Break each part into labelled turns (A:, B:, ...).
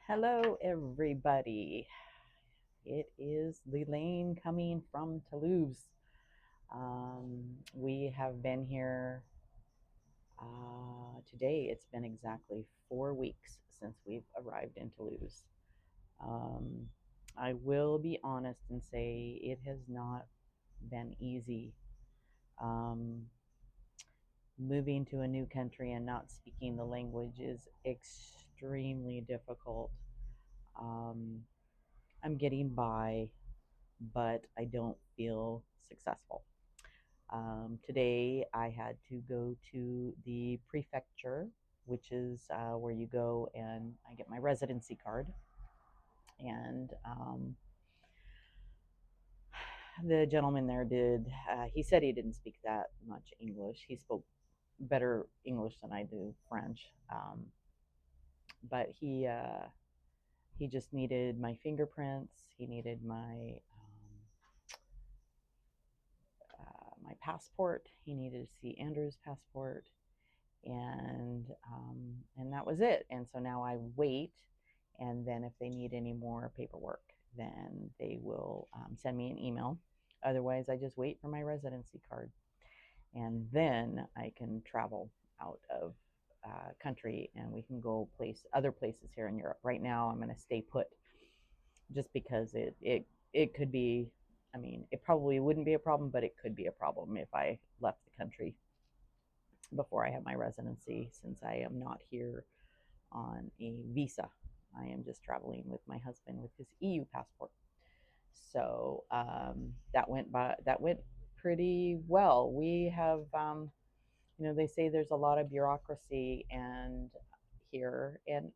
A: Hello, everybody. It is Lelaine coming from Toulouse. We have been here today. It's been exactly 4 weeks since we've arrived in Toulouse. Um, I will be honest and say it has not been easy. Um, Moving to a new country and not speaking the language is extremely difficult. Um, I'm getting by, but I don't feel successful. Today I had to go to the prefecture, which is where you go and I get my residency card. And the gentleman there he said he didn't speak that much English. He spoke better English than I do French. But he just needed my fingerprints. He needed my passport. He needed to see Andrew's passport, and that was it. And so now I wait, and then if they need any more paperwork, then they will send me an email. Otherwise, I just wait for my residency card, and then I can travel out of country, and we can go other places here in Europe. Right now, I'm going to stay put, just because it could be. I mean, it probably wouldn't be a problem, but it could be a problem if I left the country before I have my residency, since I am not here on a visa. I am just traveling with my husband with his EU passport. So that went pretty well. We have, they say there's a lot of bureaucracy and here, and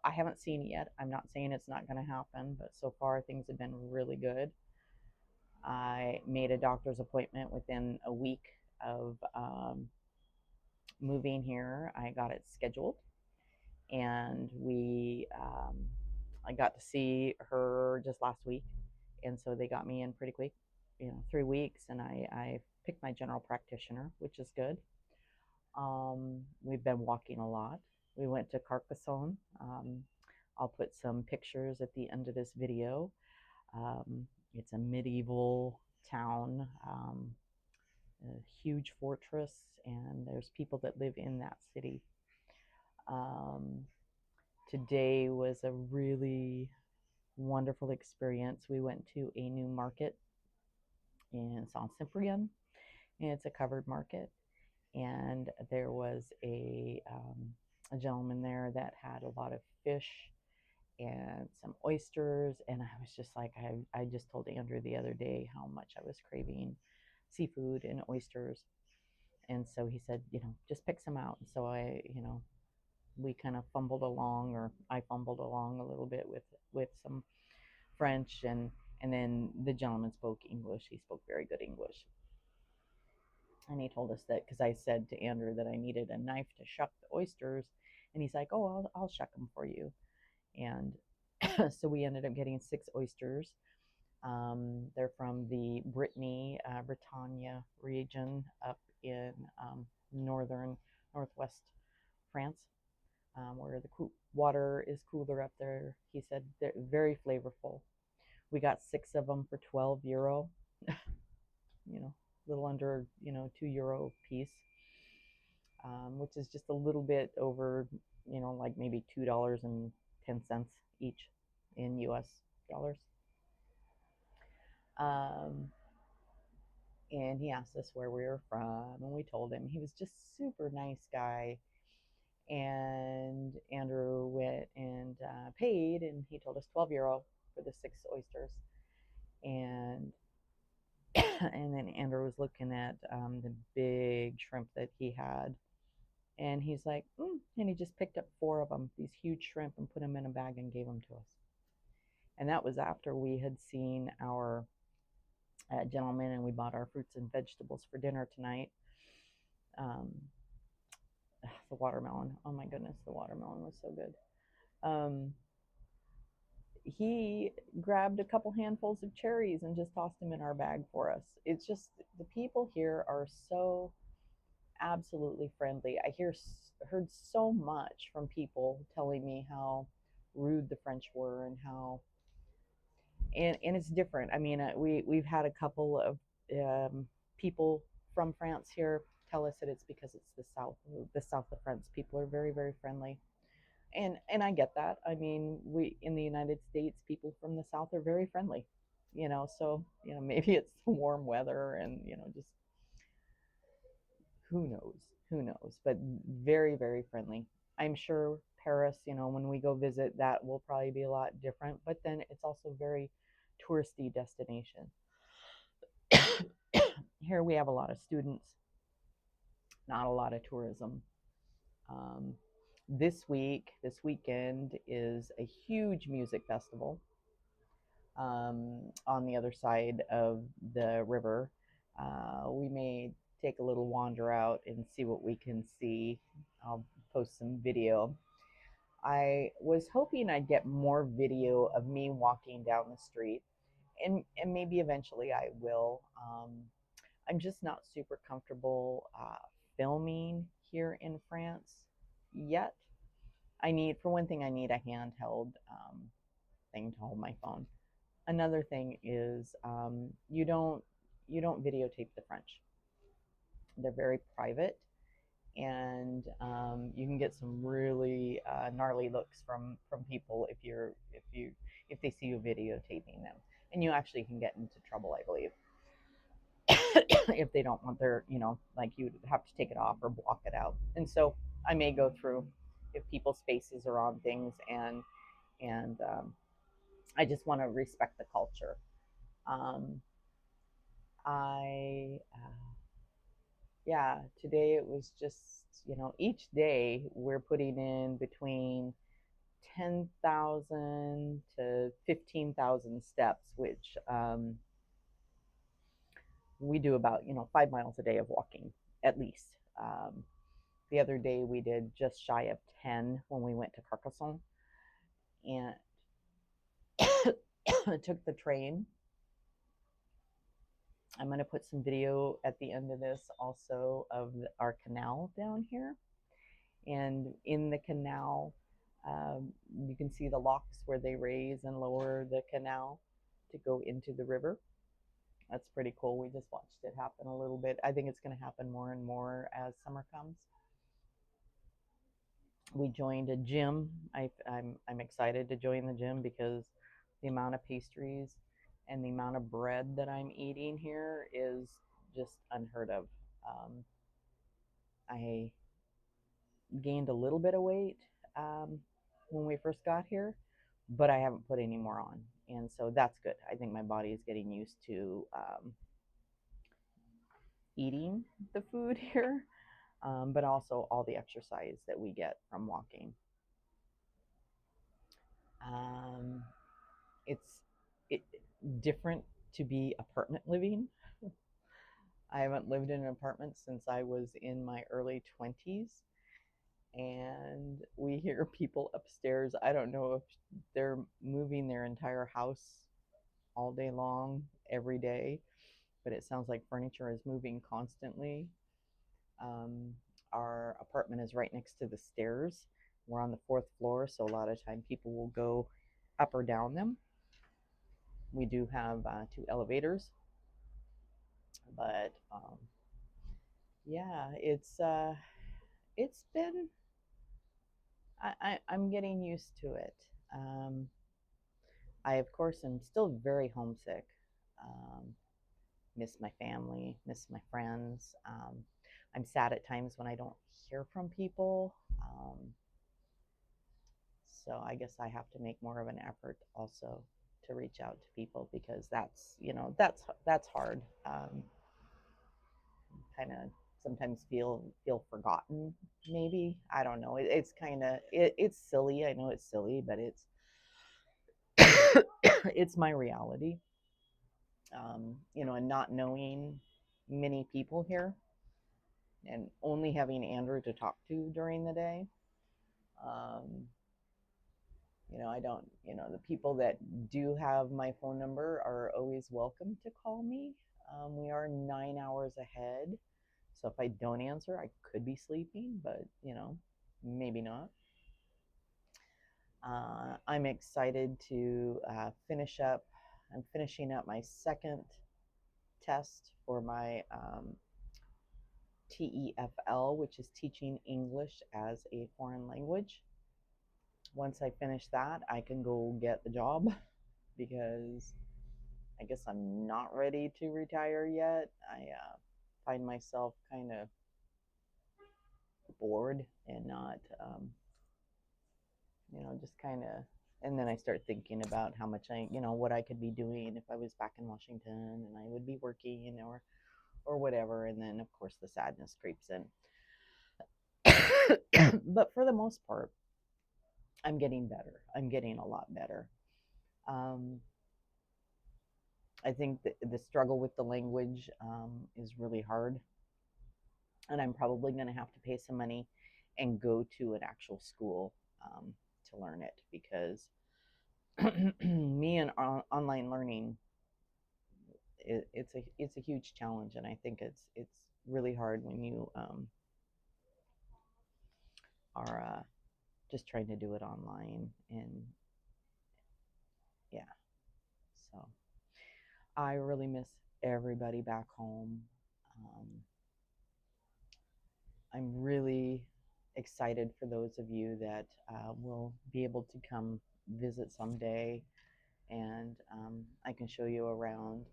A: I haven't seen it yet. I'm not saying it's not going to happen, but so far things have been really good. I made a doctor's appointment within a week of moving here. I got it scheduled, and I got to see her just last week, and so they got me in pretty quick, 3 weeks, and I picked my general practitioner, which is good. We've been walking a lot. We went to Carcassonne. I'll put some pictures at the end of this video. It's a medieval town, a huge fortress, and there's people that live in that city. Um, Today was a really wonderful experience. We went to a new market in Saint Cyprien, and it's a covered market. And there was a gentleman there that had a lot of fish and some oysters. And I was just like, I just told Andrew the other day how much I was craving seafood and oysters. And so he said, just pick some out. And so we kind of fumbled along, or I fumbled along a little bit with some French, and then the gentleman spoke English. He spoke very good English, and he told us that, because I said to Andrew that I needed a knife to shuck the oysters, and he's like, "Oh, I'll shuck them for you." And so we ended up getting 6 oysters. They're from the Bretagne region up in northwest France, where the water is cooler up there. He said they're very flavorful. We got 6 of them for €12, a little under, €2 piece, which is just a little bit over, like maybe $2.10 each in US dollars. Um, and he asked us where we were from, and we told him. He was just super nice guy. And Andrew went and paid, and he told us €12 for the 6 oysters. And and then Andrew was looking at the big shrimp that he had, and he's like, and he just picked up 4 of them, these huge shrimp, and put them in a bag and gave them to us. And that was after we had seen our gentleman, and we bought our fruits and vegetables for dinner tonight. Um, the watermelon, oh my goodness, the watermelon was so good. He grabbed a couple handfuls of cherries and just tossed them in our bag for us. It's just, the people here are so absolutely friendly. Heard so much from people telling me how rude the French were and how and it's different. I mean, we've had a couple of people from France here tell us that it's because it's the south of France. People are very, very friendly, and I get that. I mean, we in the United States, people from the south are very friendly, So maybe it's the warm weather, and just who knows, who knows, but very, very friendly. I'm sure Paris, when we go visit, that will probably be a lot different, but then it's also very touristy destination. Here we have a lot of students, not a lot of tourism. Um, this weekend is a huge music festival on the other side of the river. We may take a little wander out and see what we can see. I'll post some video. I was hoping I'd get more video of me walking down the street, and maybe eventually I will. I'm just not super comfortable filming here in France yet. For one thing, I need a handheld thing to hold my phone. Another thing is you don't videotape the French. They're very private, and you can get some really gnarly looks from people if they see you videotaping them, and you actually can get into trouble, I believe, if they don't want like you have to take it off or block it out. And so I may go through if people's faces are on things, and I just want to respect the culture. Um, I Yeah, today it was just, each day we're putting in between 10,000 to 15,000 steps, which we do about, 5 miles a day of walking at least. Um, the other day we did just shy of 10 when we went to Carcassonne, and took the train. I'm going to put some video at the end of this also of our canal down here. And in the canal, you can see the locks where they raise and lower the canal to go into the river. That's pretty cool. We just watched it happen a little bit. I think it's going to happen more and more as summer comes. We joined a gym. I'm excited to join the gym because the amount of pastries and the amount of bread that I'm eating here is just unheard of. I gained a little bit of weight um, when we first got here, but I haven't put any more on. And so that's good. I think my body is getting used to eating the food here, but also all the exercise that we get from walking. Um, it's it, different to be apartment living. I haven't lived in an apartment since I was in my early 20s, and we hear people upstairs. I don't know if they're moving their entire house all day long, every day, but it sounds like furniture is moving constantly. Um, our apartment is right next to the stairs. We're on the fourth floor, so a lot of time people will go up or down them. We do have two elevators, but yeah, it's been I'm getting used to it. Um, I of course am still very homesick. Um, miss my family, miss my friends. I'm sad at times when I don't hear from people. So I guess I have to make more of an effort also to reach out to people because that's hard. Kind of sometimes feel forgotten. Maybe I don't know. It's kind of it's silly. I know it's silly, but it's it's my reality. And not knowing many people here and only having Andrew to talk to during the day. Um, I don't, the people that do have my phone number are always welcome to call me. We are 9 hours ahead. So if I don't answer, I could be sleeping, but, maybe not. I'm excited to finish up. I'm finishing up my second test for my TEFL, which is Teaching English as a Foreign Language. Once I finish that, I can go get the job because I guess I'm not ready to retire yet. I find myself kind of bored and not, just kind of. And then I start thinking about how much what I could be doing if I was back in Washington and I would be working or whatever. And then, of course, the sadness creeps in. But for the most part, I'm getting better. I'm getting a lot better. Um, I think that the struggle with the language is really hard. And I'm probably going to have to pay some money and go to an actual school to learn it because me and online learning, it's a huge challenge, and I think it's really hard when you are just trying to do it online. And yeah, so I really miss everybody back home. Um, I'm really excited for those of you that will be able to come visit someday, and I can show you around.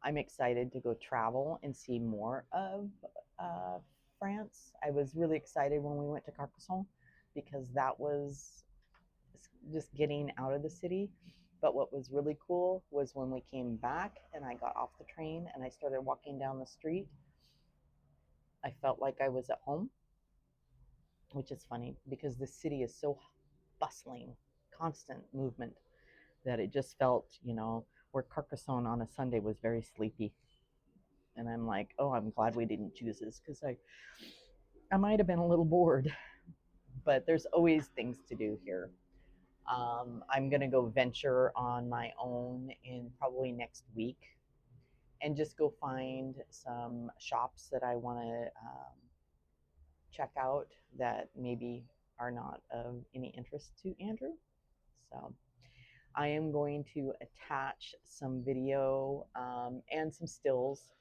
A: I'm excited to go travel and see more of uh, France. I was really excited when we went to Carcassonne because that was just getting out of the city. But what was really cool was when we came back and I got off the train and I started walking down the street, I felt like I was at home, which is funny because the city is so bustling, constant movement, that it just felt, where Carcassonne on a Sunday was very sleepy. And I'm like, oh, I'm glad we didn't choose this because I might have been a little bored, but there's always things to do here. I'm going to go venture on my own in probably next week and just go find some shops that I want to check out that maybe are not of any interest to Andrew. So I am going to attach some video and some stills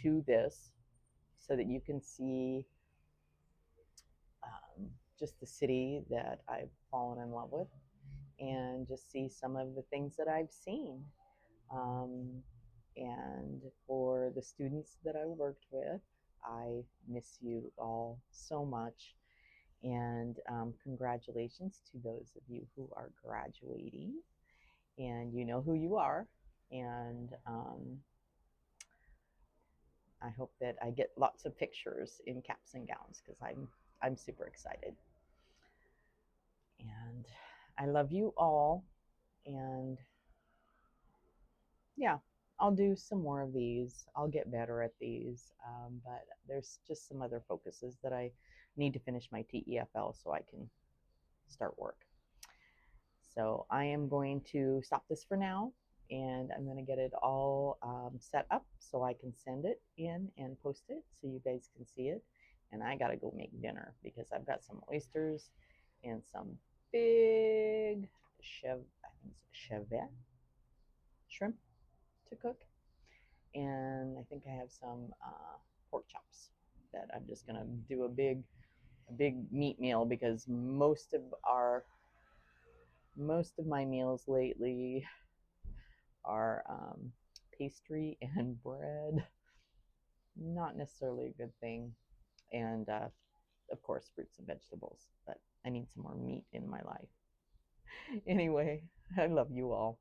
A: to this so that you can see just the city that I've fallen in love with and just see some of the things that I've seen. Um, and for the students that I worked with, I miss you all so much. And congratulations to those of you who are graduating, and you know who you are. And I hope that I get lots of pictures in caps and gowns because I'm super excited. And I love you all. And yeah, I'll do some more of these. I'll get better at these. But there's just some other focuses that I need to finish my TEFL so I can start work. So I am going to stop this for now, and I'm going to get it all set up so I can send it in and post it so you guys can see it. And I got to go make dinner because I've got some oysters and some big I think it's chevet shrimp to cook. And I think I have some pork chops that I'm just going to do a big meat meal because most of my meals lately are pastry and bread. Not necessarily a good thing. And of course, fruits and vegetables. But I need some more meat in my life. Anyway, I love you all.